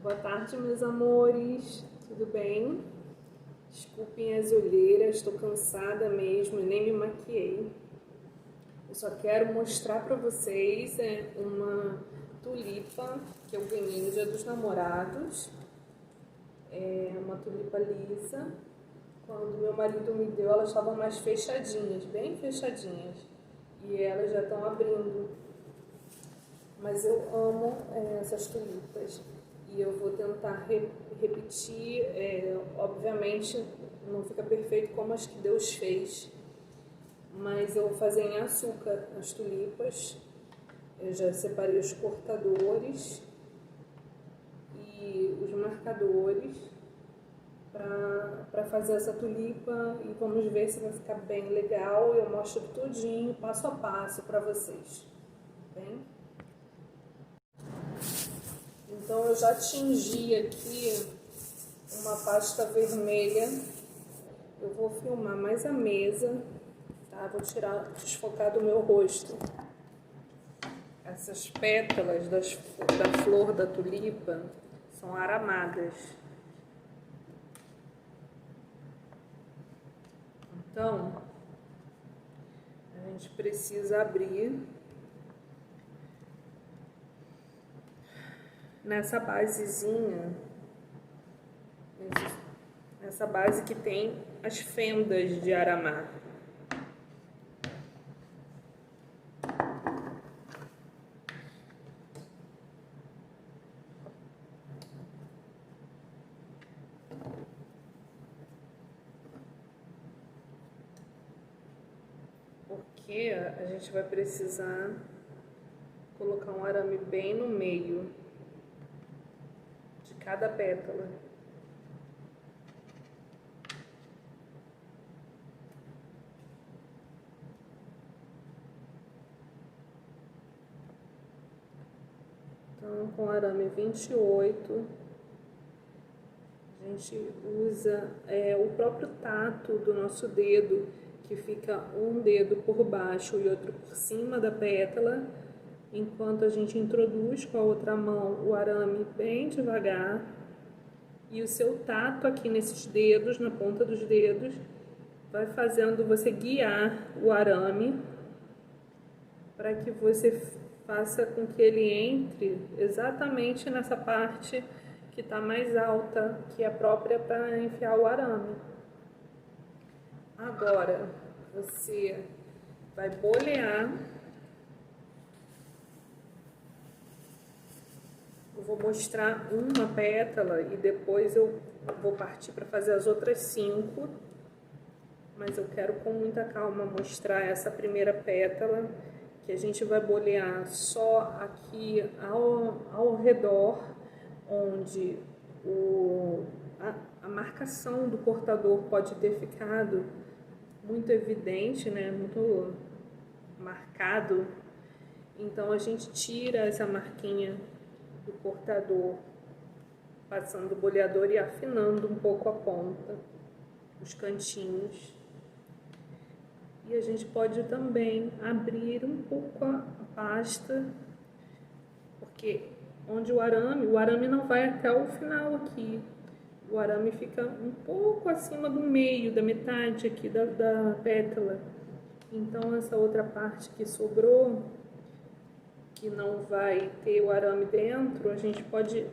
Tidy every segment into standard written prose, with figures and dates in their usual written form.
Boa tarde, meus amores, tudo bem? Desculpem as olheiras, estou cansada mesmo, nem me maquiei. Eu só quero mostrar para vocês uma tulipa que eu ganhei no Dia dos Namorados. É uma tulipa lisa. Quando meu marido me deu, elas estavam mais fechadinhas, bem fechadinhas. E elas já estão abrindo. Mas eu amo essas tulipas. E eu vou tentar repetir, obviamente não fica perfeito como as que Deus fez, mas eu vou fazer em açúcar as tulipas. Eu já separei os cortadores e os marcadores para fazer essa tulipa e vamos ver se vai ficar bem legal. Eu mostro tudinho, passo a passo para vocês, bem? Então eu já tingi aqui uma pasta vermelha. Eu vou filmar mais a mesa, tá? Vou desfocar do meu rosto. Essas pétalas da flor da tulipa são aramadas. Então, a gente precisa abrir nessa basezinha, nessa base que tem as fendas de aramar. Porque a gente vai precisar colocar um arame bem no meio de cada pétala. Então, com arame 28, a gente usa o próprio tato do nosso dedo, que fica um dedo por baixo e outro por cima da pétala, enquanto a gente introduz com a outra mão o arame bem devagar, e o seu tato aqui nesses dedos, na ponta dos dedos, vai fazendo você guiar o arame para que você faça com que ele entre exatamente nessa parte que está mais alta, que é própria para enfiar o arame. Agora, você vai bolear. Eu vou mostrar uma pétala e depois eu vou partir para fazer as outras 5. Mas eu quero com muita calma mostrar essa primeira pétala, que a gente vai bolear só aqui ao redor, onde a marcação do cortador pode ter ficado muito evidente, né? Muito marcado. Então a gente tira essa marquinha do cortador, passando o boleador e afinando um pouco a ponta, os cantinhos. E a gente pode também abrir um pouco a pasta, porque onde o arame não vai até o final aqui. O arame fica um pouco acima do meio, da metade aqui da pétala. Então essa outra parte que sobrou, que não vai ter o arame dentro, a gente pode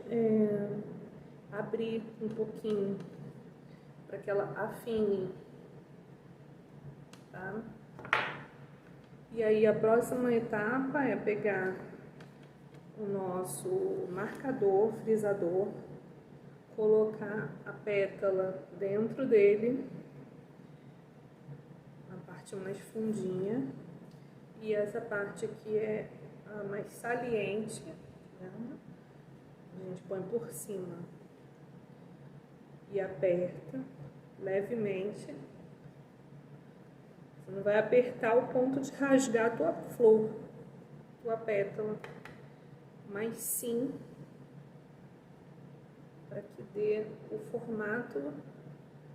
abrir um pouquinho para que ela afine. Tá? E aí a próxima etapa é pegar o nosso marcador, frisador, colocar a pétala dentro dele, a parte mais fundinha, e essa parte aqui é a mais saliente, né? A gente põe por cima e aperta levemente. Você não vai apertar o ponto de rasgar a tua flor, tua pétala, mas sim para que dê o formato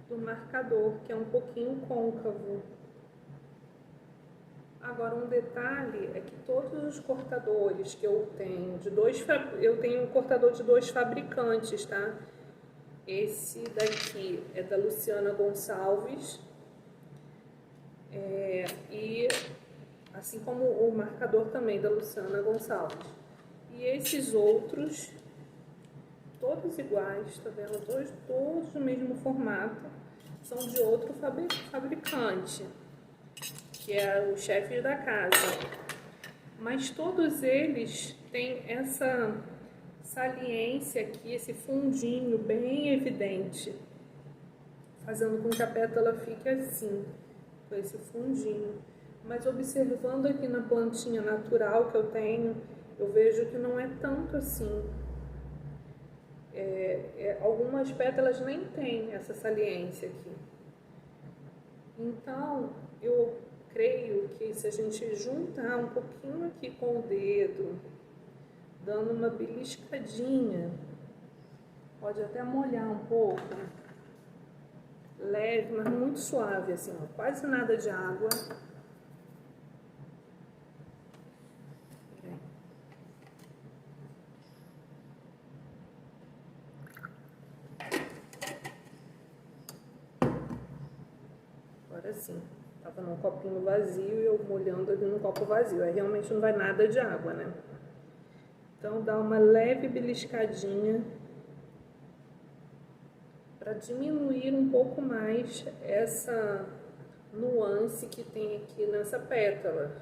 do marcador, que é um pouquinho côncavo. Agora, um detalhe é que todos os cortadores que eu tenho, eu tenho um cortador de 2 fabricantes, tá? Esse daqui é da Luciana Gonçalves, e assim como o marcador também da Luciana Gonçalves. E esses outros, todos iguais, tá vendo? Todos do mesmo formato, são de outro fabricante, que é o Chefe da Casa. Mas todos eles têm essa saliência aqui, esse fundinho bem evidente, fazendo com que a pétala fique assim, com esse fundinho. Mas observando aqui na plantinha natural que eu tenho, eu vejo que não é tanto assim. Algumas pétalas nem têm essa saliência aqui. Então, eu creio que se a gente juntar um pouquinho aqui com o dedo, dando uma beliscadinha, pode até molhar um pouco, leve, mas muito suave, assim, ó, quase nada de água. Agora sim, tava num copinho vazio e eu molhando ali no copo vazio, aí realmente não vai nada de água, né? Então dá uma leve beliscadinha para diminuir um pouco mais essa nuance que tem aqui nessa pétala,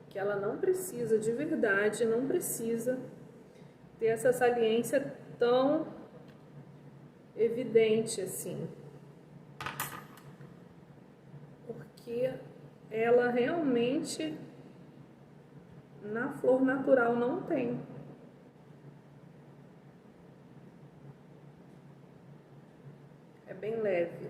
que ela não precisa, de verdade, não precisa ter essa saliência tão evidente assim, porque ela realmente na flor natural não tem. É bem leve.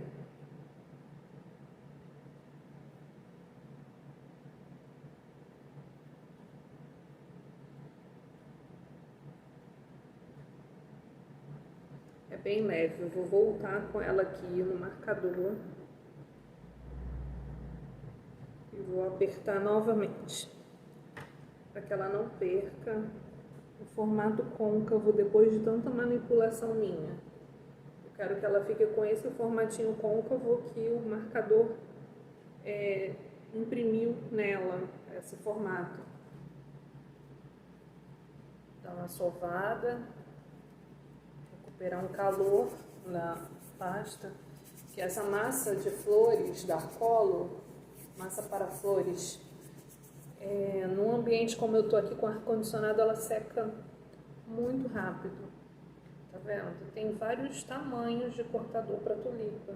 É bem leve. Eu vou voltar com ela aqui no marcador e vou apertar novamente para que ela não perca o formato côncavo depois de tanta manipulação minha. Eu quero que ela fique com esse formatinho côncavo que o marcador imprimiu nela, esse formato. Dá uma sovada, recuperar um calor na pasta, que essa massa de flores da Colo, massa para flores, num ambiente como eu tô aqui com ar-condicionado, ela seca muito rápido, tá vendo? Tem vários tamanhos de cortador para tulipa,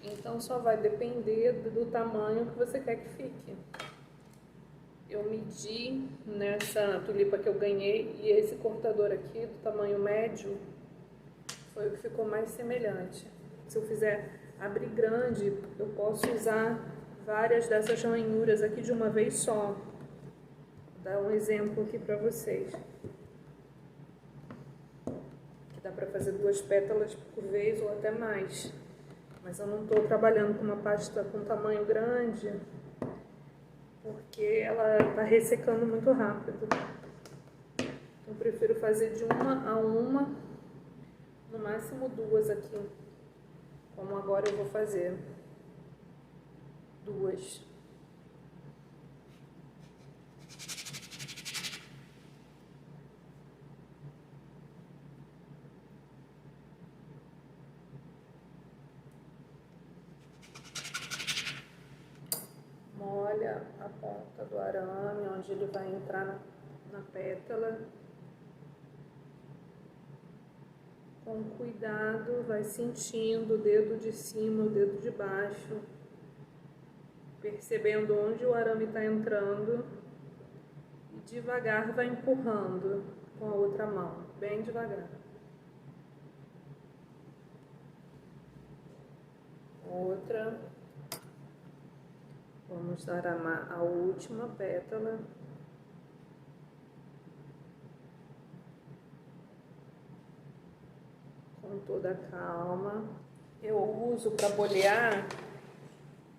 então só vai depender do tamanho que você quer que fique. Eu medi nessa tulipa que eu ganhei e esse cortador aqui, do tamanho médio, foi o que ficou mais semelhante. Se eu fizer abrir grande, eu posso usar várias dessas ranhuras aqui de uma vez só. Vou dar um exemplo aqui para vocês. Que dá para fazer 2 pétalas por vez ou até mais. Mas eu não estou trabalhando com uma pasta com tamanho grande, porque ela está ressecando muito rápido. Então, eu prefiro fazer de uma a uma, no máximo 2 aqui, como agora eu vou fazer 2. Molha a ponta do arame, onde ele vai entrar na pétala. Com cuidado, vai sentindo o dedo de cima, o dedo de baixo, percebendo onde o arame está entrando e devagar vai empurrando com a outra mão, bem devagar. Outra. Vamos dar a última pétala. Com toda a calma. Eu uso para bolear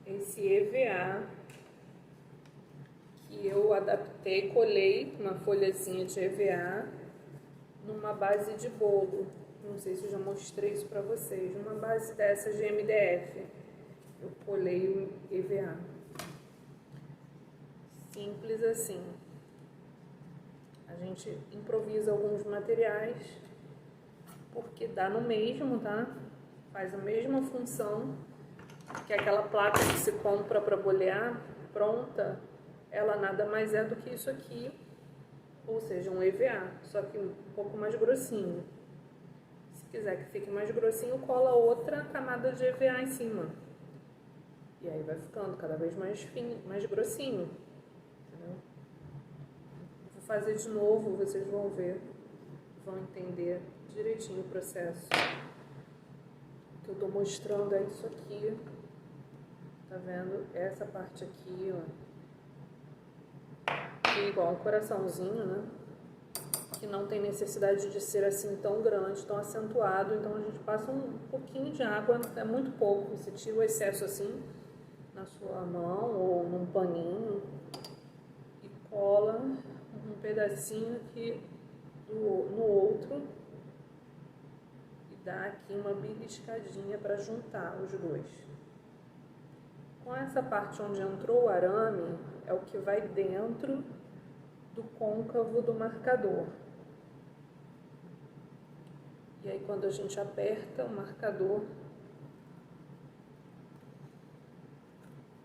esse EVA que eu adaptei, colei uma folhazinha de EVA numa base de bolo. Não sei se eu já mostrei isso pra vocês. Uma base dessa de MDF. Eu colei o EVA. Simples assim. A gente improvisa alguns materiais porque dá no mesmo, tá? Faz a mesma função que aquela placa que se compra para bolear pronta. Ela nada mais é do que isso aqui, ou seja, um EVA, só que um pouco mais grossinho. Se quiser que fique mais grossinho, cola outra camada de EVA em cima. E aí vai ficando cada vez mais fino, mais grossinho. Entendeu? Vou fazer de novo, vocês vão ver, vão entender direitinho o processo. O que eu tô mostrando é isso aqui. Tá vendo? Essa parte aqui, ó. Que é igual um coraçãozinho, né? Que não tem necessidade de ser assim tão grande, tão acentuado. Então a gente passa um pouquinho de água, é muito pouco. Você tira o excesso assim na sua mão ou num paninho e cola um pedacinho aqui no outro e dá aqui uma beliscadinha para juntar os dois. Com essa parte onde entrou o arame é o que vai dentro do côncavo do marcador. E aí quando a gente aperta o marcador,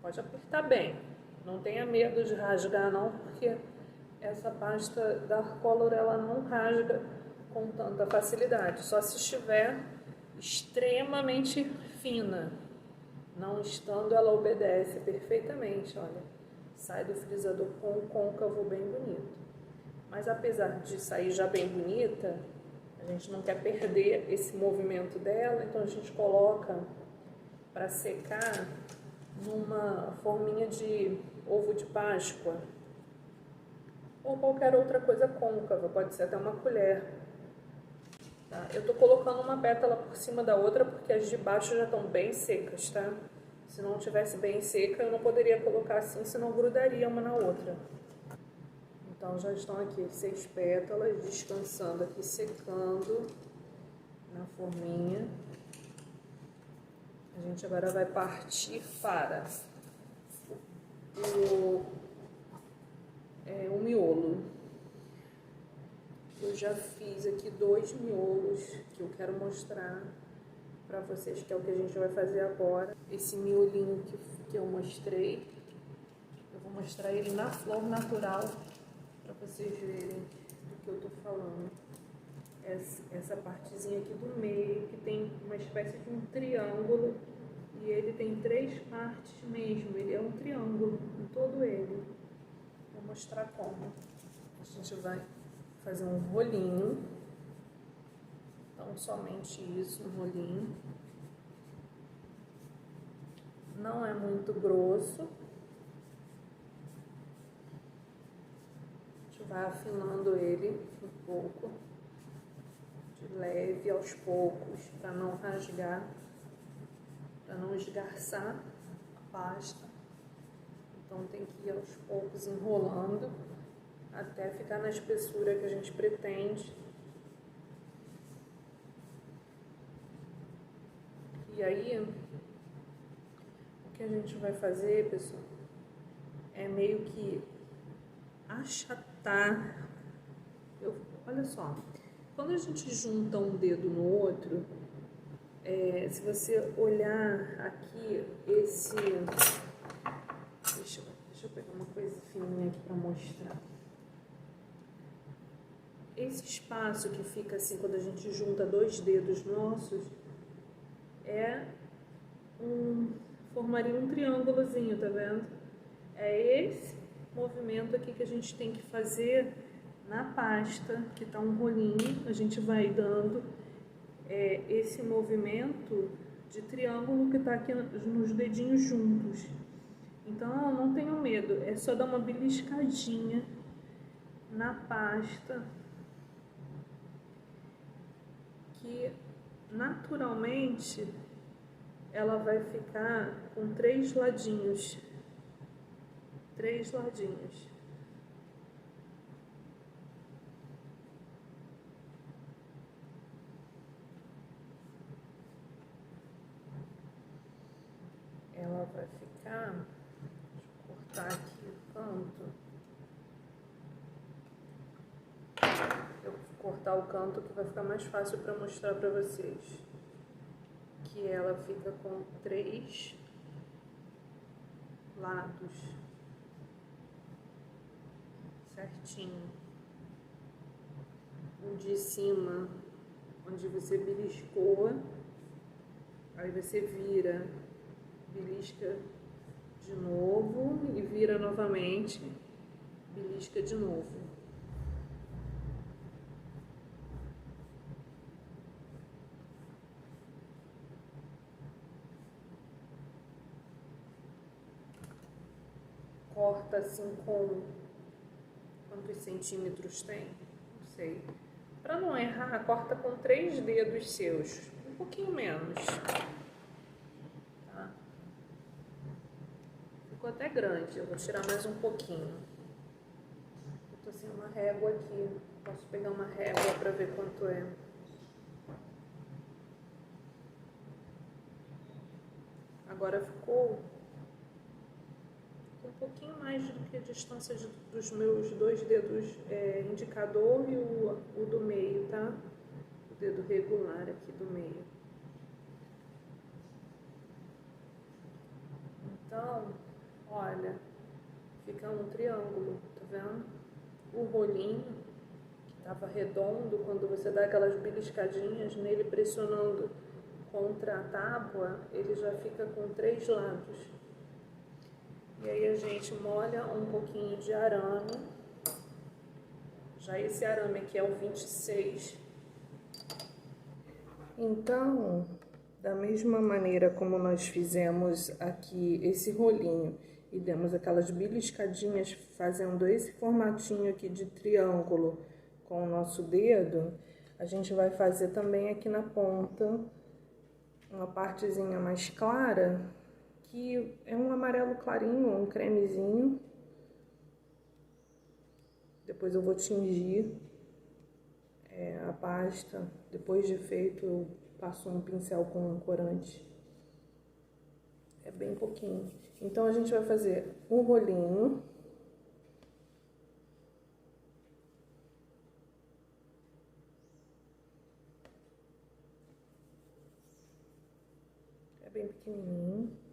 pode apertar bem, não tenha medo de rasgar não, porque essa pasta Dark Color ela não rasga com tanta facilidade, só se estiver extremamente fina. Não estando, ela obedece perfeitamente, olha, sai do frisador com um côncavo bem bonito. Mas apesar de sair já bem bonita, a gente não quer perder esse movimento dela, então a gente coloca para secar numa forminha de ovo de Páscoa ou qualquer outra coisa côncava, pode ser até uma colher. Tá? Eu tô colocando uma pétala por cima da outra porque as de baixo já estão bem secas, tá? Se não tivesse bem seca, eu não poderia colocar assim, senão grudaria uma na outra. Então já estão aqui 6 pétalas descansando aqui, secando na forminha. A gente agora vai partir para o miolo. Eu já fiz aqui 2 miolos que eu quero mostrar para vocês, que é o que a gente vai fazer agora. Esse miolinho que eu mostrei, eu vou mostrar ele na flor natural para vocês verem do que eu tô falando. Essa partezinha aqui do meio, que tem uma espécie de um triângulo, e ele tem 3 partes mesmo, ele é um triângulo em todo ele. Vou mostrar como. A gente vai fazer um rolinho, então somente isso, um rolinho. Não é muito grosso. A gente vai afinando ele um pouco, de leve aos poucos, para não rasgar, para não esgarçar a pasta. Então tem que ir aos poucos enrolando até ficar na espessura que a gente pretende. E aí, o que a gente vai fazer, pessoal, é meio que achatar. Olha só, quando a gente junta um dedo no outro, se você olhar aqui, deixa eu pegar uma coisa fininha aqui para mostrar. Esse espaço que fica assim quando a gente junta 2 dedos nossos formaria um triângulozinho, tá vendo? É esse movimento aqui que a gente tem que fazer na pasta, que tá um rolinho, a gente vai dando esse movimento de triângulo que tá aqui nos dedinhos juntos. Então não tenham medo, é só dar uma beliscadinha na pasta, que naturalmente ela vai ficar com 3 ladinhos. 3 ladinhos. ela vai ficar. Deixa eu cortar aqui o canto. Eu vou cortar o canto que vai ficar mais fácil para mostrar para vocês. Que ela fica com 3 lados certinho. O de cima, onde você beliscou, aí você vira, belisca de novo e vira novamente, belisca de novo. Corta assim com quantos centímetros tem? Não sei. Para não errar, corta com 3 dedos seus, um pouquinho menos. Tá? Ficou até grande, eu vou tirar mais um pouquinho. Eu tô sem uma régua aqui, posso pegar uma régua para ver quanto é. Agora ficou um pouquinho mais do que a distância dos meus 2 dedos indicador e o do meio, tá? O dedo regular aqui do meio. Então, olha, fica um triângulo, tá vendo? O rolinho, que tava redondo, quando você dá aquelas beliscadinhas nele pressionando contra a tábua, ele já fica com 3 lados. E aí a gente molha um pouquinho de arame. Já esse arame aqui é o 26. Então, da mesma maneira como nós fizemos aqui esse rolinho e demos aquelas beliscadinhas fazendo esse formatinho aqui de triângulo com o nosso dedo, a gente vai fazer também aqui na ponta uma partezinha mais clara, que é um amarelo clarinho, um cremezinho. Depois eu vou tingir a pasta. Depois de feito, eu passo um pincel com corante. É bem pouquinho. Então, a gente vai fazer um rolinho. É bem pequenininho.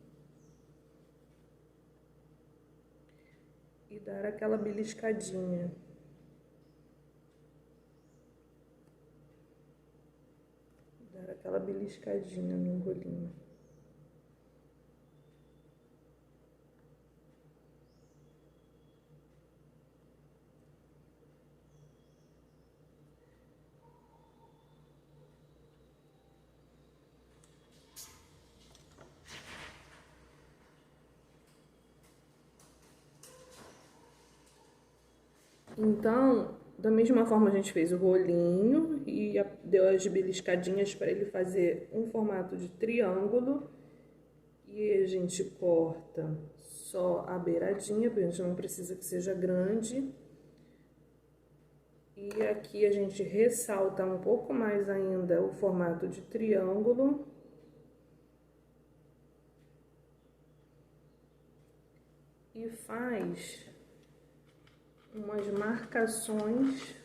E dar aquela beliscadinha. Dar aquela beliscadinha no rolinho. Então, da mesma forma a gente fez o rolinho e deu as beliscadinhas para ele fazer um formato de triângulo. E a gente corta só a beiradinha, porque a gente não precisa que seja grande. E aqui a gente ressalta um pouco mais ainda o formato de triângulo. E faz umas marcações,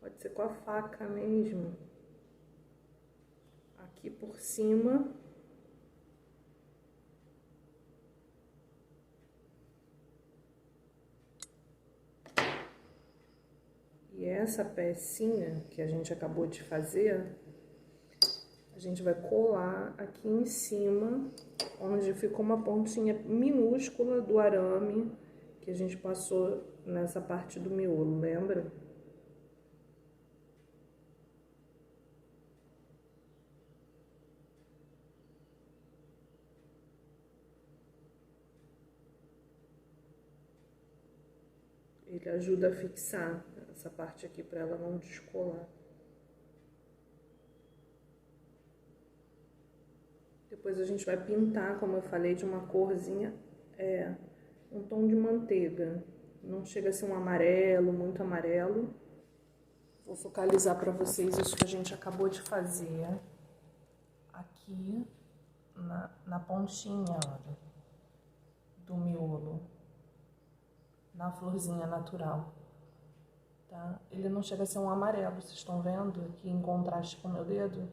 pode ser com a faca mesmo, aqui por cima. E essa pecinha que a gente acabou de fazer, a gente vai colar aqui em cima, onde ficou uma pontinha minúscula do arame que a gente passou nessa parte do miolo, lembra? Ele ajuda a fixar essa parte aqui para ela não descolar. Depois a gente vai pintar, como eu falei, de uma corzinha, um tom de manteiga. Não chega a ser um amarelo, muito amarelo. Vou focalizar para vocês isso que a gente acabou de fazer aqui. na pontinha, olha, do miolo, na florzinha natural, tá? Ele não chega a ser um amarelo, vocês estão vendo aqui em contraste com o meu dedo?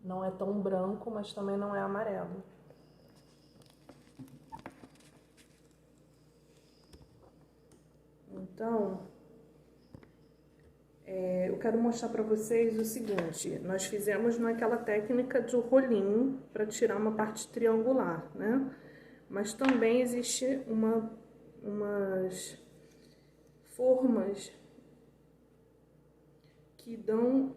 Não é tão branco, mas também não é amarelo. Então, eu quero mostrar para vocês o seguinte, nós fizemos naquela técnica do rolinho para tirar uma parte triangular, né? Mas também existe umas formas que dão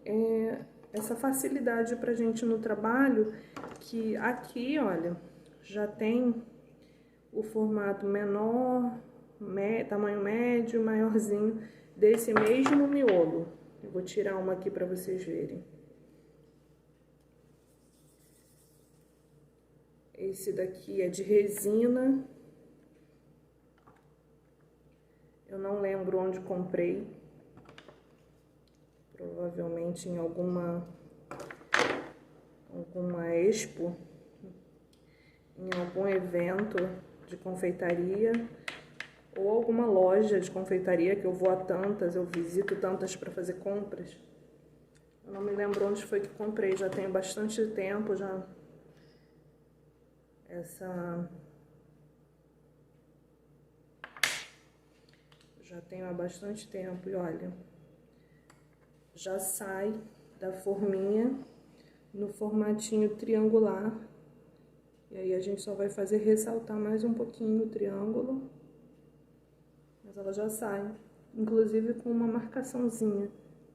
essa facilidade pra gente no trabalho, que aqui, olha, já tem o formato menor, tamanho médio, maiorzinho, desse mesmo miolo. Eu vou tirar uma aqui pra vocês verem. Esse daqui é de resina. Eu não lembro onde comprei. Provavelmente em alguma expo, em algum evento de confeitaria, ou alguma loja de confeitaria, que eu vou a tantas, eu visito tantas para fazer compras. Eu não me lembro onde foi que comprei, já tem bastante tempo, já tenho há bastante tempo, e olha, já sai da forminha no formatinho triangular. E aí a gente só vai fazer ressaltar mais um pouquinho o triângulo, mas ela já sai, inclusive com uma marcaçãozinha.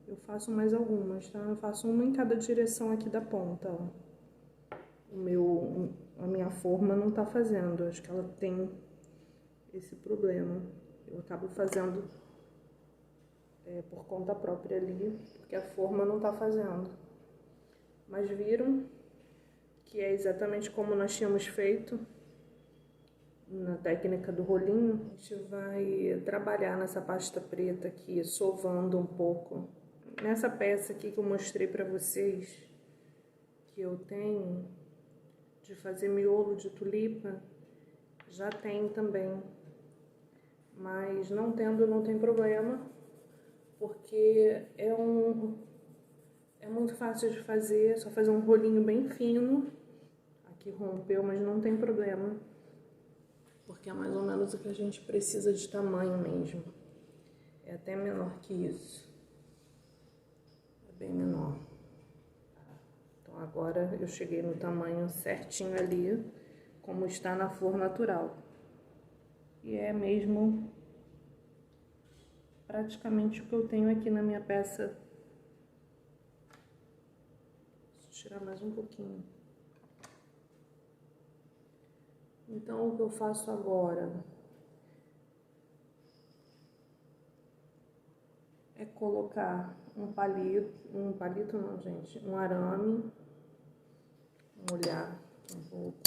Eu faço mais algumas, tá? Eu faço uma em cada direção aqui da ponta, ó. A minha forma não tá fazendo, acho que ela tem esse problema. Eu acabo fazendo por conta própria ali, porque a forma não tá fazendo. Mas viram que é exatamente como nós tínhamos feito na técnica do rolinho. A gente vai trabalhar nessa pasta preta aqui, sovando um pouco. Nessa peça aqui que eu mostrei pra vocês, que eu tenho de fazer miolo de tulipa, já tem também. Mas não tendo, não tem problema, porque é muito fácil de fazer, é só fazer um rolinho bem fino. Aqui rompeu, mas não tem problema, porque é mais ou menos o que a gente precisa de tamanho mesmo. É até menor que isso. É bem menor. Então agora eu cheguei no tamanho certinho ali, como está na flor natural. E é mesmo praticamente o que eu tenho aqui na minha peça. Deixa eu tirar mais um pouquinho. Então, o que eu faço agora é colocar um palito não, gente, um arame, molhar um pouco.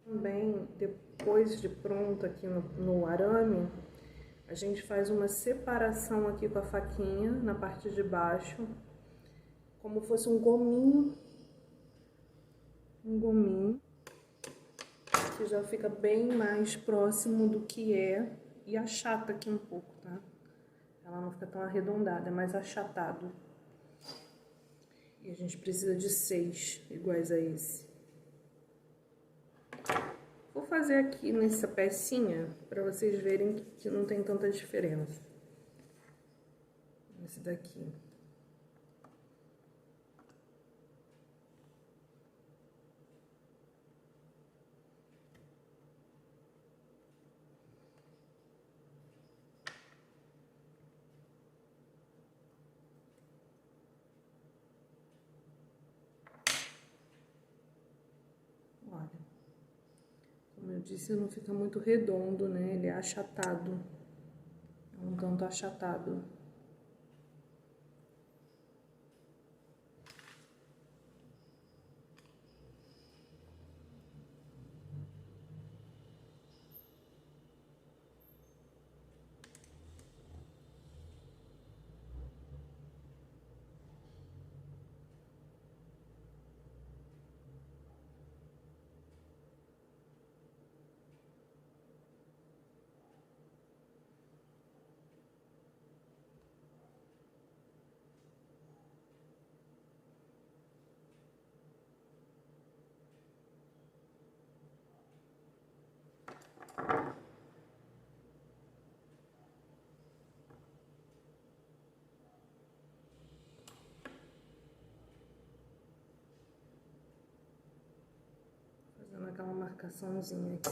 Também, depois de pronto aqui no arame, a gente faz uma separação aqui com a faquinha na parte de baixo, como fosse um gominho, que já fica bem mais próximo do que é, e achata aqui um pouco, tá? Ela não fica tão arredondada, é mais achatado. E a gente precisa de 6 iguais a esse. Vou fazer aqui nessa pecinha para vocês verem que não tem tanta diferença. Esse daqui. Olha, como eu disse, não fica muito redondo, né? Ele é achatado, é um tanto achatado. uma marcaçãozinha aqui.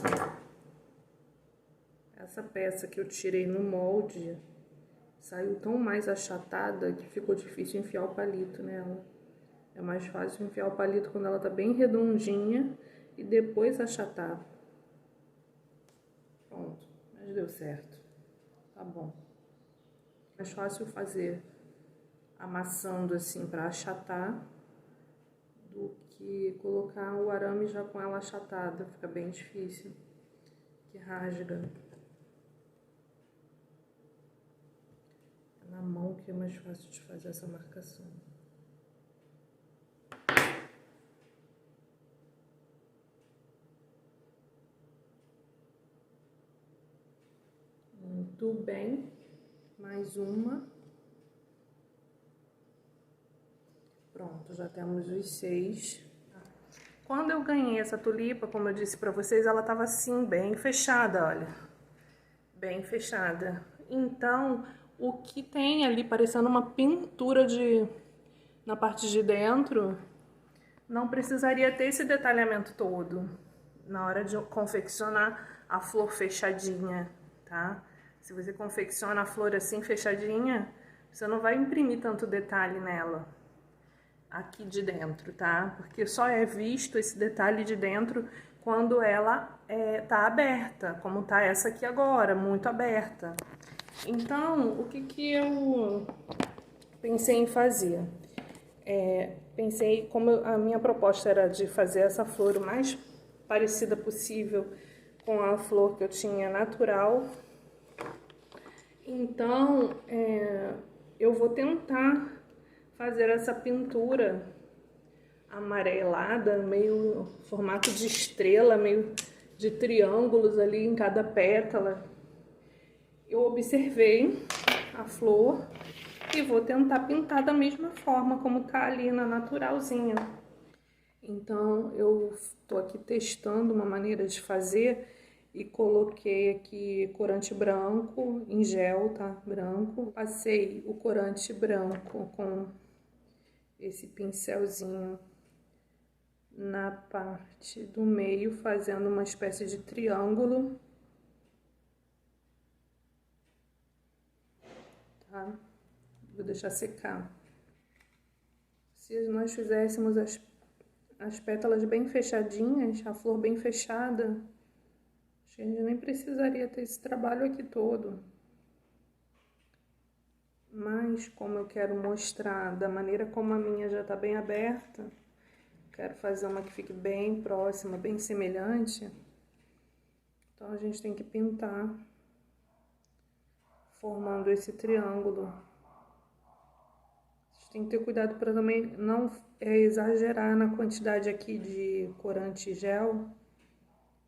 Essa peça que eu tirei no molde saiu tão mais achatada que ficou difícil enfiar o palito nela. É mais fácil enfiar o palito quando ela tá bem redondinha e depois achatar. Pronto, mas deu certo. Tá bom. Mais fácil fazer amassando assim pra achatar do que colocar o arame já com ela achatada. Fica bem difícil, que rasga. Na mão que é mais fácil de fazer essa marcação. Muito bem. Mais uma. Pronto, já temos os 6. Quando eu ganhei essa tulipa, como eu disse pra vocês, ela tava assim, bem fechada, olha. Bem fechada. Então, o que tem ali parecendo uma pintura na parte de dentro, não precisaria ter esse detalhamento todo na hora de confeccionar a flor fechadinha, tá? Se você confecciona a flor assim fechadinha, você não vai imprimir tanto detalhe nela, aqui de dentro, tá? Porque só é visto esse detalhe de dentro quando ela tá aberta, como tá essa aqui agora, muito aberta. Então, o que eu pensei em fazer? Pensei, como a minha proposta era de fazer essa flor o mais parecida possível com a flor que eu tinha natural, então eu vou tentar fazer essa pintura amarelada, meio formato de estrela, meio de triângulos ali em cada pétala. Eu observei a flor e vou tentar pintar da mesma forma como tá ali na naturalzinha. Então eu tô aqui testando uma maneira de fazer e coloquei aqui corante branco em gel, tá? Branco. Passei o corante branco com esse pincelzinho na parte do meio, fazendo uma espécie de triângulo, tá? Vou deixar secar. Se nós fizéssemos as pétalas bem fechadinhas, a flor bem fechada, a gente nem precisaria ter esse trabalho aqui todo. Mas como eu quero mostrar da maneira como a minha já tá bem aberta, quero fazer uma que fique bem próxima, bem semelhante, então a gente tem que pintar formando esse triângulo. A gente tem que ter cuidado para também não exagerar na quantidade aqui de corante gel,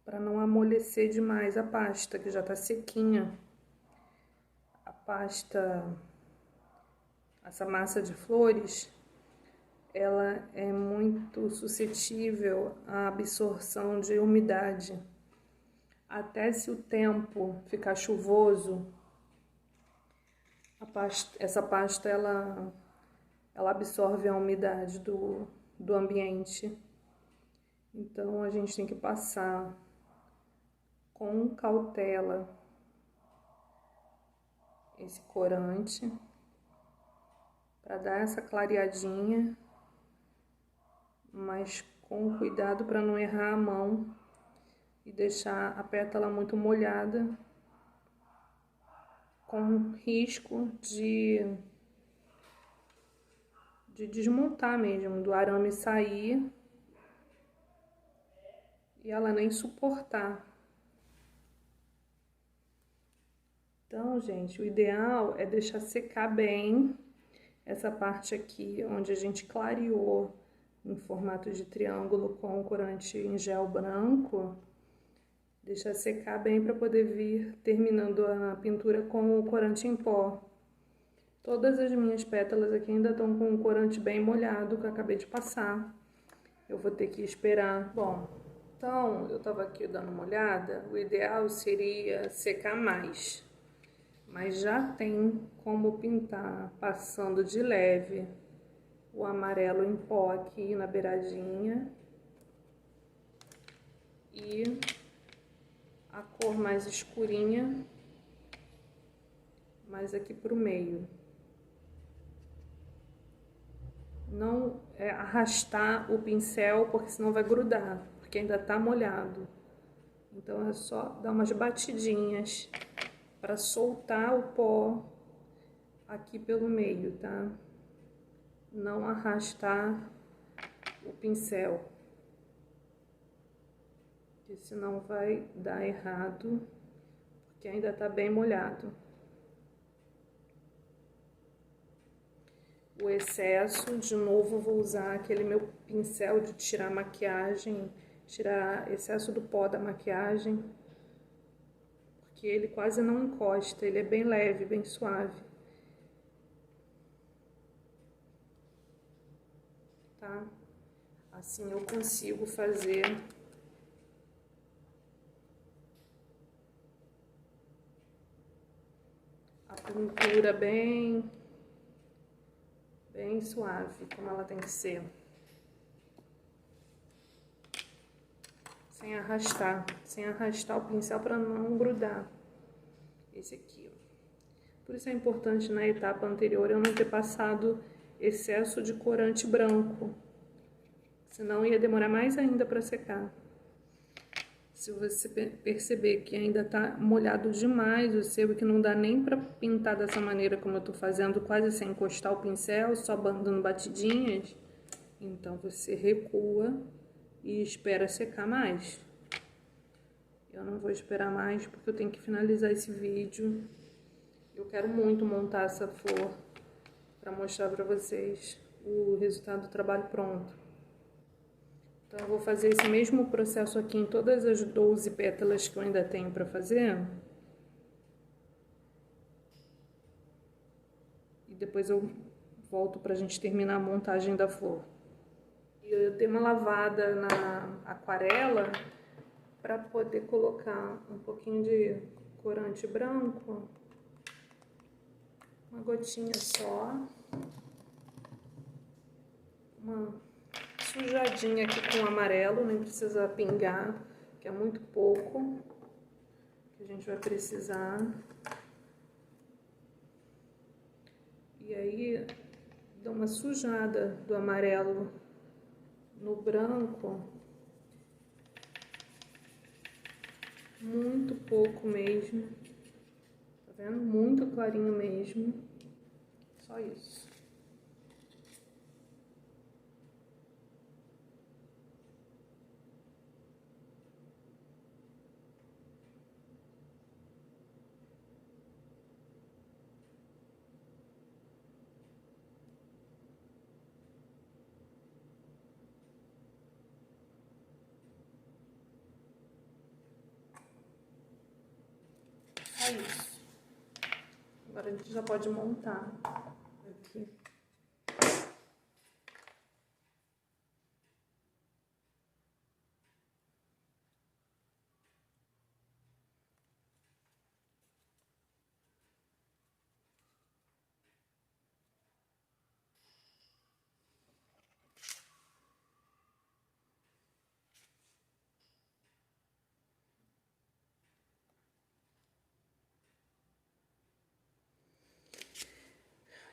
para não amolecer demais a pasta, que já tá sequinha. A pasta, essa massa de flores, ela é muito suscetível à absorção de umidade. Até se o tempo ficar chuvoso, essa pasta ela absorve a umidade do ambiente. Então a gente tem que passar com cautela esse corante para dar essa clareadinha, mas com cuidado para não errar a mão e deixar a pétala muito molhada, com risco de desmontar mesmo, do arame sair e ela nem suportar. Então, gente, o ideal é deixar secar bem essa parte aqui, onde a gente clareou em formato de triângulo com o corante em gel branco. Deixar secar bem para poder vir terminando a pintura com o corante em pó. Todas as minhas pétalas aqui ainda estão com o corante bem molhado, que eu acabei de passar. Eu vou ter que esperar. Bom, então eu tava aqui dando uma olhada, o ideal seria secar mais. Mas já tem como pintar passando de leve o amarelo em pó aqui na beiradinha e a cor mais escurinha mais aqui pro meio. Não arrastar o pincel, porque senão vai grudar, porque ainda tá molhado. Então é só dar umas batidinhas para soltar o pó aqui pelo meio, tá? Não arrastar o pincel, porque senão vai dar errado, porque ainda tá bem molhado. O excesso, de novo, vou usar aquele meu pincel de tirar maquiagem, tirar excesso do pó da maquiagem, porque ele quase não encosta, ele é bem leve, bem suave. Tá? Assim eu consigo fazer a pintura bem suave, como ela tem que ser. Sem arrastar o pincel para não grudar. Esse aqui, ó. Por isso é importante na etapa anterior eu não ter passado excesso de corante branco, senão ia demorar mais ainda para secar. Se você perceber que ainda tá molhado demais o seu e que não dá nem para pintar dessa maneira como eu tô fazendo, quase sem encostar o pincel, só dando batidinhas, então você recua e espera secar mais. Eu não vou esperar mais porque eu tenho que finalizar esse vídeo. Eu quero muito montar essa flor para mostrar para vocês o resultado do trabalho pronto. Então, eu vou fazer esse mesmo processo aqui em todas as 12 pétalas que eu ainda tenho para fazer. E depois eu volto pra gente terminar a montagem da flor. Eu dei uma lavada na aquarela para poder colocar um pouquinho de corante branco. Uma gotinha só. Uma sujadinha aqui com amarelo, nem precisa pingar, que é muito pouco que a gente vai precisar. E aí dá uma sujada do amarelo no branco, muito pouco mesmo, tá vendo? Muito clarinho mesmo, só isso. É isso. Agora a gente já pode montar aqui.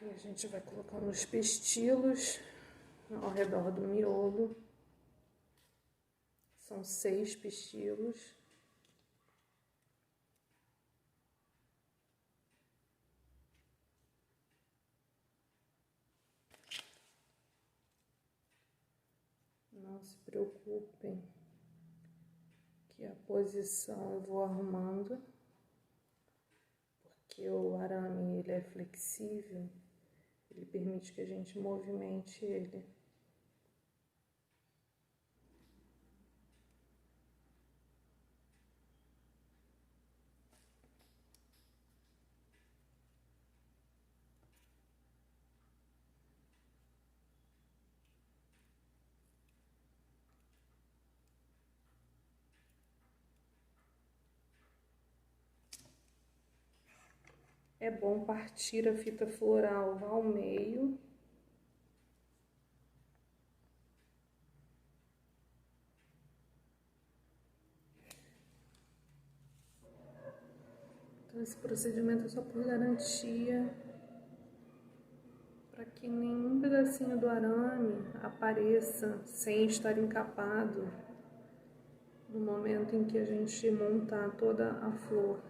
E a gente vai colocando os pestilos ao redor do miolo. São 6 pestilos. Não se preocupem que a posição eu vou arrumando, porque o arame ele é flexível, ele permite que a gente movimente ele. É bom partir a fita floral ao meio. Esse procedimento é só por garantia, para que nenhum pedacinho do arame apareça sem estar encapado no momento em que a gente montar toda a flor.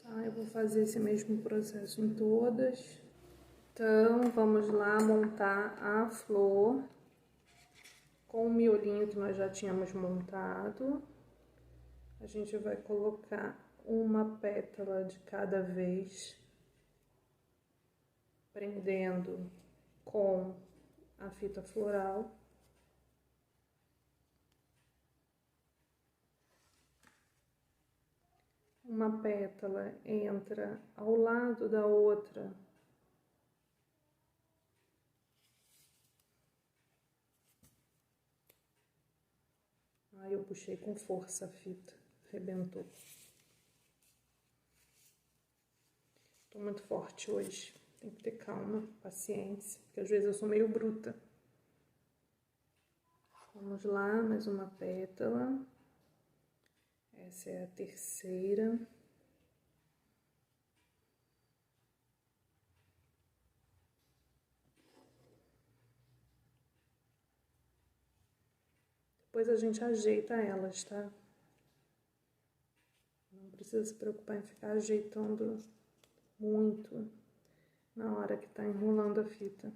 Tá, eu vou fazer esse mesmo processo em todas. Então, vamos lá montar a flor com o miolinho que nós já tínhamos montado. A gente vai colocar uma pétala de cada vez, prendendo com a fita floral. Uma pétala entra ao lado da outra. Aí eu puxei com força a fita, arrebentou. Tô muito forte hoje, tem que ter calma, paciência, porque às vezes eu sou meio bruta. Vamos lá, mais uma pétala. Essa é a terceira. Depois a gente ajeita elas, tá? Não precisa se preocupar em ficar ajeitando muito na hora que tá enrolando a fita.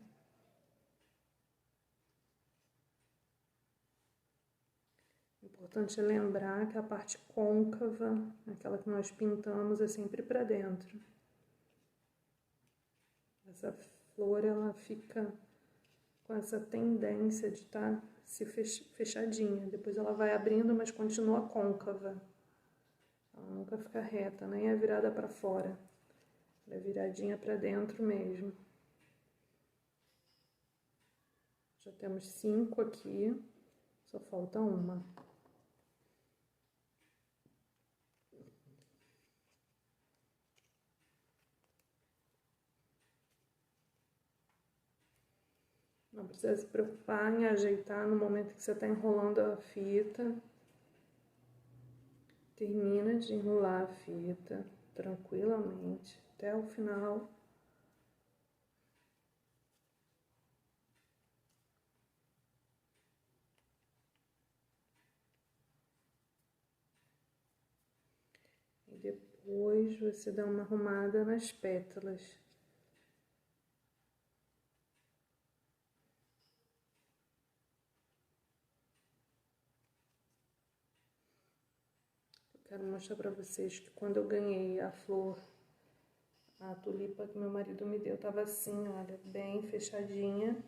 Importante é lembrar que a parte côncava, aquela que nós pintamos, é sempre para dentro. Essa flor, ela fica com essa tendência de estar se fechadinha. Depois ela vai abrindo, mas continua côncava. Ela nunca fica reta, nem é virada para fora. Ela é viradinha para dentro mesmo. Já temos 5 aqui, só falta uma. Não precisa se preocupar em ajeitar no momento que você está enrolando a fita. Termina de enrolar a fita tranquilamente até o final. E depois você dá uma arrumada nas pétalas. Quero mostrar para vocês que quando eu ganhei a flor, a tulipa que meu marido me deu, tava assim, olha, bem fechadinha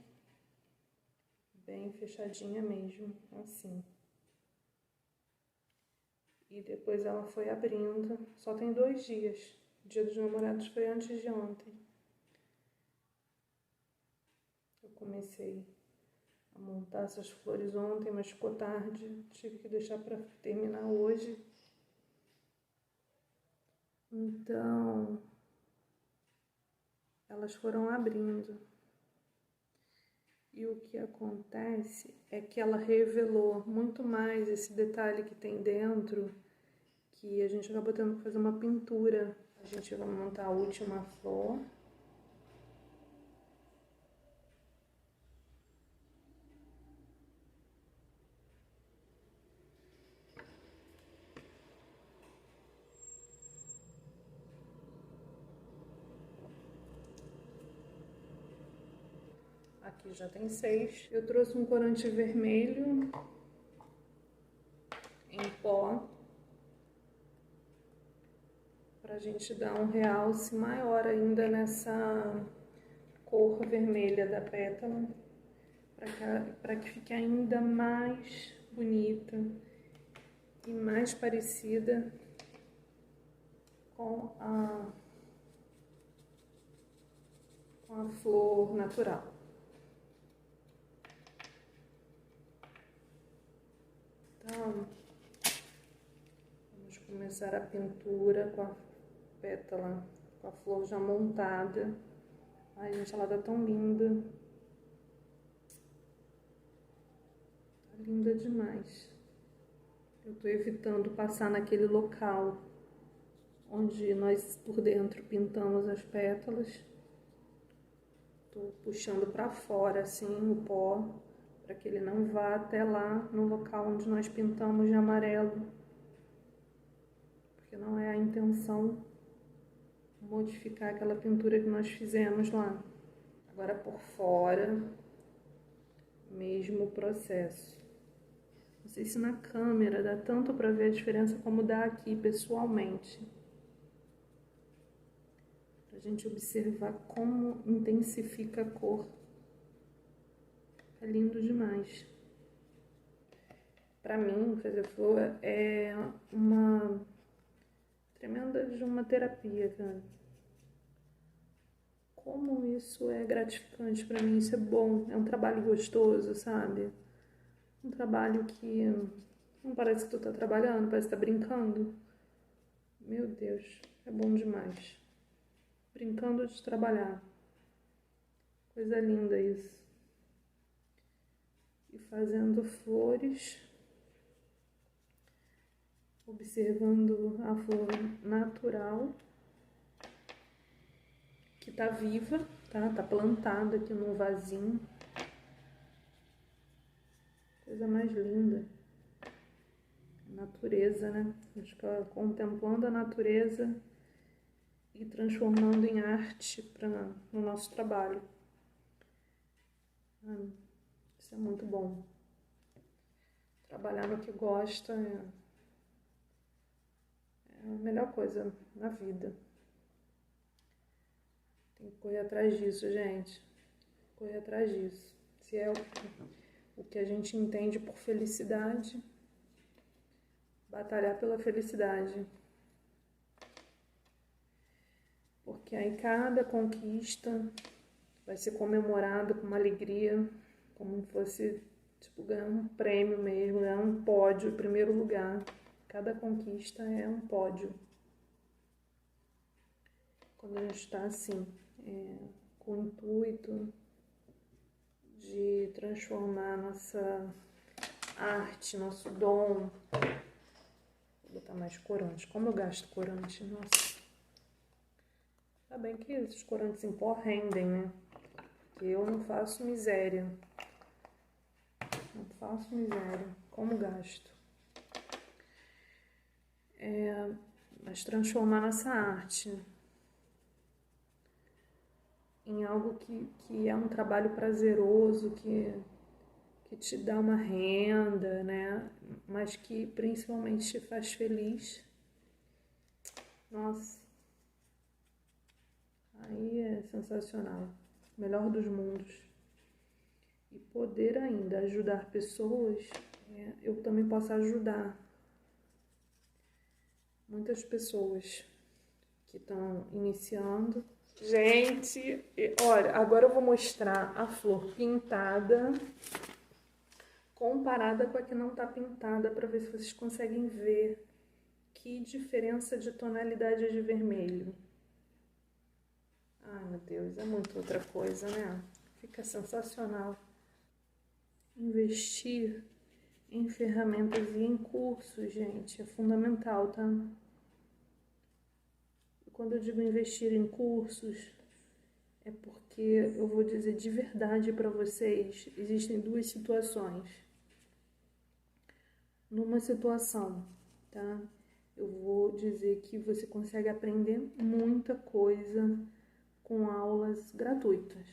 mesmo, assim. E depois ela foi abrindo, só tem 2 dias. O Dia dos Namorados foi antes de ontem. Eu comecei a montar essas flores ontem, mas ficou tarde, tive que deixar para terminar hoje. Então, elas foram abrindo. E o que acontece é que ela revelou muito mais esse detalhe que tem dentro, que a gente acabou tendo que fazer uma pintura. A gente vai montar a última flor. Aqui já tem 6. Eu trouxe um corante vermelho em pó pra gente dar um realce maior ainda nessa cor vermelha da pétala, para que fique ainda mais bonita e mais parecida com a flor natural. Então, vamos começar a pintura com a pétala, com a flor já montada. Ai, gente, ela tá tão linda. linda demais. Eu tô evitando passar naquele local onde nós por dentro pintamos as pétalas. Tô puxando para fora assim o pó, para que ele não vá até lá no local onde nós pintamos de amarelo, porque não é a intenção modificar aquela pintura que nós fizemos lá. Agora por fora, mesmo processo. Não sei se na câmera dá tanto para ver a diferença como dá aqui pessoalmente. Pra gente observar como intensifica a cor. É lindo demais. Pra mim, fazer flor é uma tremenda de uma terapia, cara. Como isso é gratificante pra mim, isso é bom, é um trabalho gostoso, sabe? Um trabalho que não parece que tu tá trabalhando, parece que tá brincando. Meu Deus, é bom demais. Brincando de trabalhar. Coisa linda isso. E fazendo flores, observando a flor natural, que tá viva, tá plantada aqui num vasinho. Coisa mais linda. Natureza, né? A gente fica contemplando a natureza e transformando em arte no nosso trabalho. Isso é muito bom. Trabalhar no que gosta é a melhor coisa na vida. Tem que correr atrás disso, gente. Correr atrás disso. Se é o que a gente entende por felicidade, batalhar pela felicidade. Porque aí cada conquista vai ser comemorada com uma alegria, como se fosse tipo ganhar um prêmio mesmo, ganhar um pódio, primeiro lugar. Cada conquista é um pódio. Quando a gente está assim, com o intuito de transformar nossa arte, nosso dom. Vou botar mais corante. Como eu gasto corante? Nossa. Tá bem que esses corantes em pó rendem, né? Porque eu não faço miséria. Não faço miséria. Como gasto? Mas transformar nossa arte em algo que é um trabalho prazeroso, que te dá uma renda, né? Mas que principalmente te faz feliz. Nossa, aí é sensacional. Melhor dos mundos. E poder ainda ajudar pessoas, eu também posso ajudar muitas pessoas que estão iniciando. Gente, olha, agora eu vou mostrar a flor pintada comparada com a que não está pintada, para ver se vocês conseguem ver que diferença de tonalidade de vermelho. Ai, meu Deus, é muito outra coisa, né? Fica sensacional. Investir em ferramentas e em cursos, gente, é fundamental, tá? Quando eu digo investir em cursos, é porque eu vou dizer de verdade para vocês, existem duas situações. Numa situação, tá? Eu vou dizer que você consegue aprender muita coisa com aulas gratuitas.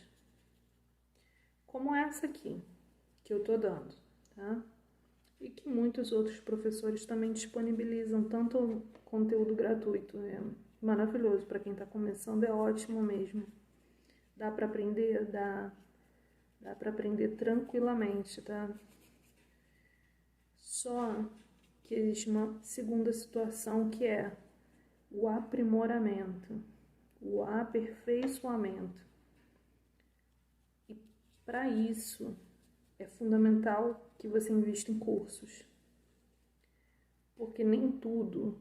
Como essa aqui, que eu tô dando, tá? E que muitos outros professores também disponibilizam tanto conteúdo gratuito. É maravilhoso, para quem está começando é ótimo mesmo. Dá para aprender? Dá para aprender tranquilamente, tá? Só que existe uma segunda situação, que é o aprimoramento, o aperfeiçoamento. E para isso é fundamental que você invista em cursos, porque nem tudo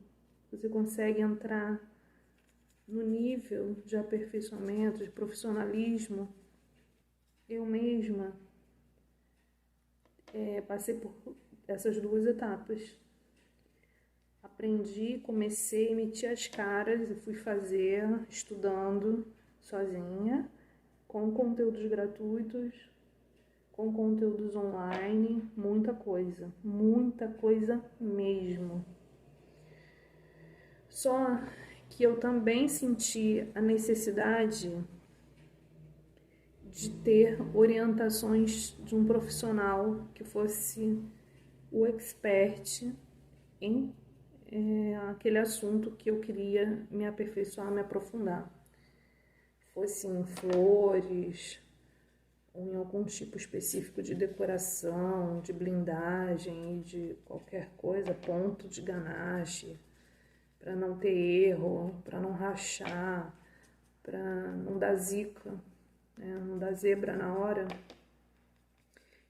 você consegue entrar no nível de aperfeiçoamento, de profissionalismo. Eu mesma, passei por essas duas etapas. Aprendi, comecei, meti as caras e fui fazer, estudando sozinha, com conteúdos gratuitos, com conteúdos online, muita coisa mesmo. Só que eu também senti a necessidade de ter orientações de um profissional que fosse o expert em aquele assunto que eu queria me aperfeiçoar, me aprofundar. Fosse em flores, ou em algum tipo específico de decoração, de blindagem, de qualquer coisa, ponto de ganache, para não ter erro, para não rachar, para não dar zica, né? Não dar zebra na hora.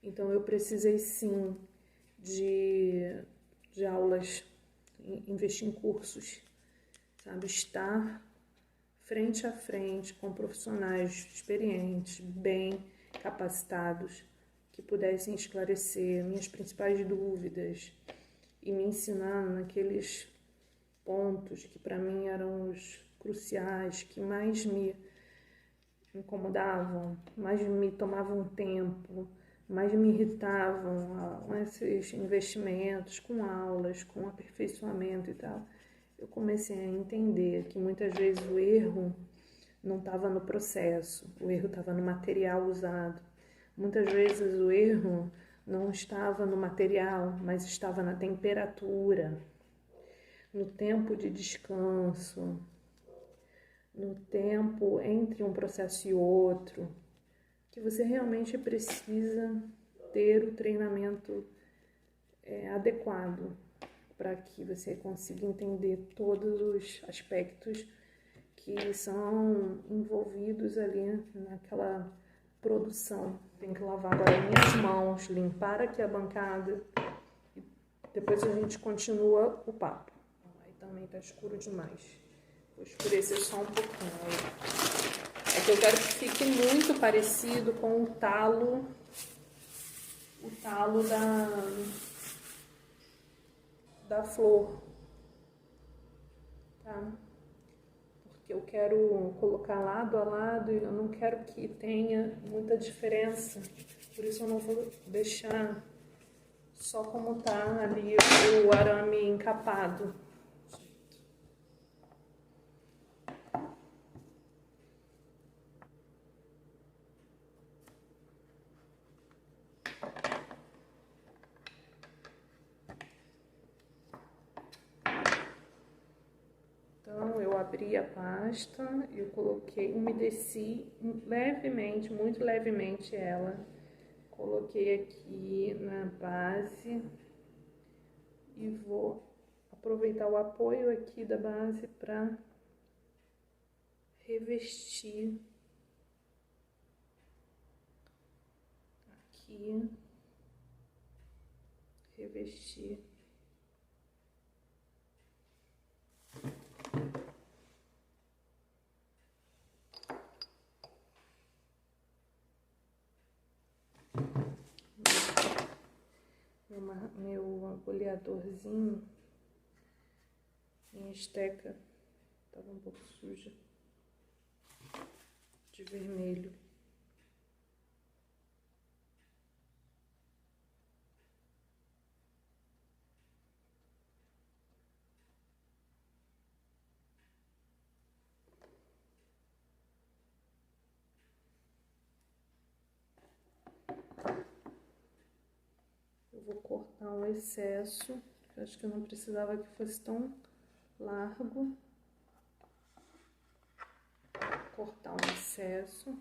Então eu precisei sim de aulas, investir em cursos, sabe? Estar frente a frente com profissionais experientes, bem capacitados, que pudessem esclarecer minhas principais dúvidas e me ensinar naqueles pontos que para mim eram os cruciais, que mais me incomodavam, mais me tomavam tempo, mais me irritavam, esses investimentos com aulas, com aperfeiçoamento e tal. Eu comecei a entender que muitas vezes o erro não estava no processo, o erro estava no material usado. Muitas vezes o erro não estava no material, mas estava na temperatura, no tempo de descanso, no tempo entre um processo e outro, que você realmente precisa ter o treinamento adequado para que você consiga entender todos os aspectos que são envolvidos ali naquela produção. Tenho que lavar agora minhas mãos, limpar aqui a bancada e depois a gente continua o papo. Aí também tá escuro demais. Vou escurecer só um pouquinho. É que eu quero que fique muito parecido com o talo da flor, tá? Porque eu quero colocar lado a lado e eu não quero que tenha muita diferença. Por isso eu não vou deixar só como tá ali o arame encapado. Então eu abri a pasta, eu coloquei, umedeci levemente, muito levemente ela. Coloquei aqui na base e vou aproveitar o apoio aqui da base para revestir aqui, revestir. Meu agulhadorzinho, minha esteca estava um pouco suja de vermelho. Eu vou cortar um excesso, eu acho que eu não precisava que fosse tão largo. Cortar um excesso.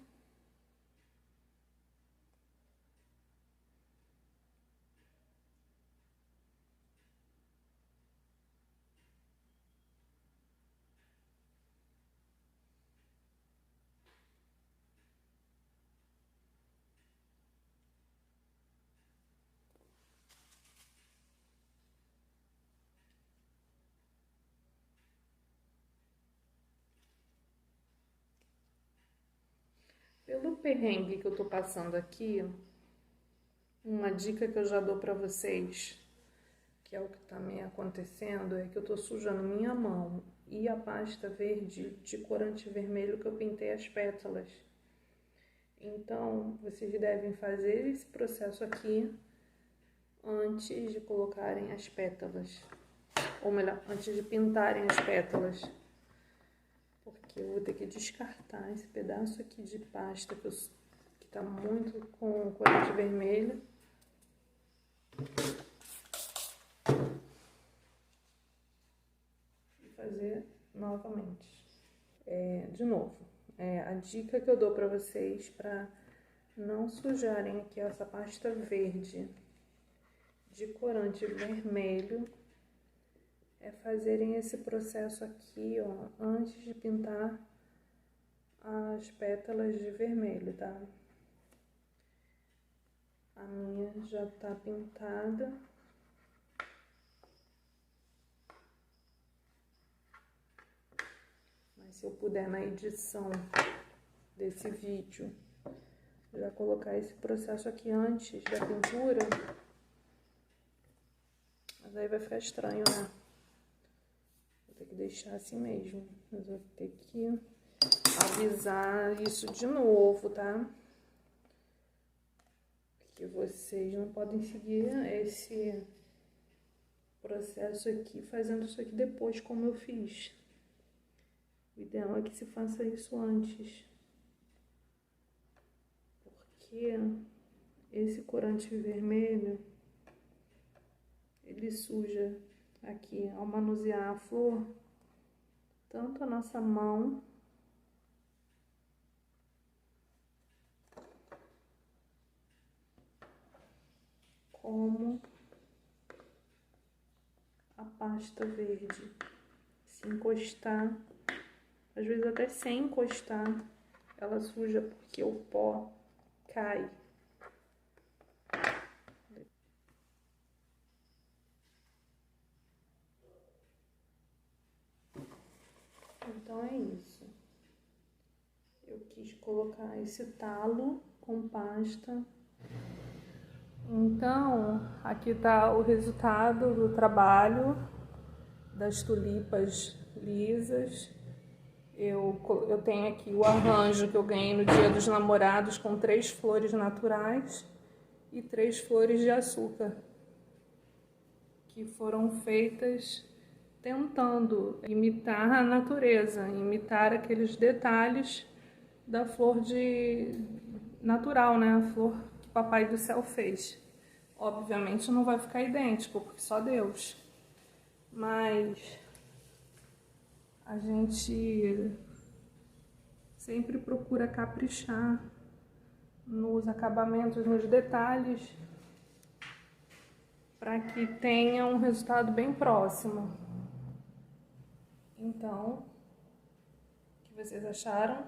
Pelo perrengue que eu tô passando aqui, Uma dica que eu já dou pra vocês, que é o que tá me acontecendo, é que eu tô sujando minha mão e a pasta verde de corante vermelho que eu pintei as pétalas. Então, vocês devem fazer esse processo aqui antes de colocarem as pétalas. Ou melhor, antes de pintarem as pétalas. Porque eu vou ter que descartar esse pedaço aqui de pasta que tá muito com corante vermelho. E fazer novamente. De novo, a dica que eu dou pra vocês pra não sujarem aqui essa pasta verde de corante vermelho é fazerem esse processo aqui, ó, antes de pintar as pétalas de vermelho, tá? A minha já tá pintada. Mas se eu puder, na edição desse vídeo, já colocar esse processo aqui antes da pintura, mas aí vai ficar estranho, né? Vou ter que deixar assim mesmo. Mas vou ter que avisar isso de novo, tá? Porque vocês não podem seguir esse processo aqui fazendo isso aqui depois, como eu fiz. O ideal é que se faça isso antes. Porque esse corante vermelho, ele suja aqui, ao manusear a flor, tanto a nossa mão como a pasta verde. Se encostar, às vezes até sem encostar, ela suja porque o pó cai. Então é isso. Eu quis colocar esse talo com pasta. Então, aqui tá o resultado do trabalho das tulipas lisas. Eu tenho aqui o arranjo que eu ganhei no Dia dos Namorados com 3 flores naturais e 3 flores de açúcar, que foram feitas tentando imitar a natureza, imitar aqueles detalhes da flor natural, né? A flor que o Papai do Céu fez. Obviamente não vai ficar idêntico, porque só Deus. Mas a gente sempre procura caprichar nos acabamentos, nos detalhes, para que tenha um resultado bem próximo. Então, o que vocês acharam?